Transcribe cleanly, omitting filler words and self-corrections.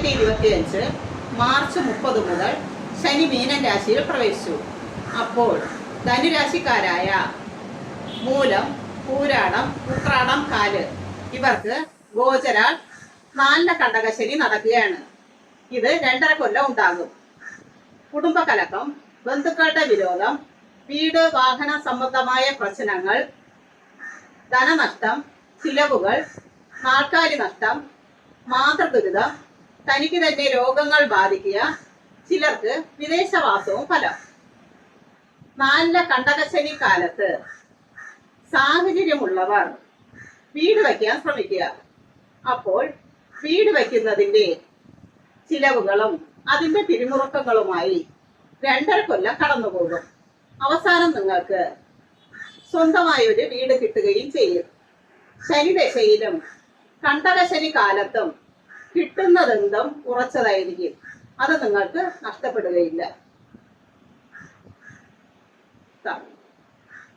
2025 March 30 മുതൽ ശനി മീനൻ രാശിയിൽ പ്രവേശിച്ചു. അപ്പോൾ ധനുരാശിക്കാരായ മൂലം, പൂരാടം, ഉത്രാടം, കാല് ഇവർക്ക് ഗോചരാൽ 4 കണ്ടകശനി നടക്കുകയാണ്. ഇത് 2.5 കൊല്ലം ഉണ്ടാകും. കുടുംബകലക്കം, ബന്ധുക്കളുടെ വിരോധം, വീട് വാഹന സംബന്ധമായ പ്രശ്നങ്ങൾ, ധനനഷ്ടം, ചിലവുകൾ, നാൽക്കാലി നഷ്ടം, മാതൃദുരിതം, തനിക്ക് തന്നെ രോഗങ്ങൾ ബാധിക്കുക, ചിലർക്ക് വിദേശവാസവും ഫലം. 4 കണ്ടകശനി കാലത്ത് സാഹചര്യമുള്ളവർ വീട് വയ്ക്കാൻ ശ്രമിക്കുക. അപ്പോൾ വീട് വയ്ക്കുന്നതിൻ്റെ ചിലവുകളും അതിൻ്റെ പിരിമുറുക്കങ്ങളുമായി 2.5 കൊല്ലം കടന്നുപോകും. അവസാനം നിങ്ങൾക്ക് സ്വന്തമായൊരു വീട് കിട്ടുകയും ചെയ്യും. ശനിദശയിലും കണ്ടകശനി കാലത്തും കിട്ടുന്നതെന്തും ഉറച്ചതായിരിക്കും. അത് നിങ്ങൾക്ക് നഷ്ടപ്പെടുകയില്ല.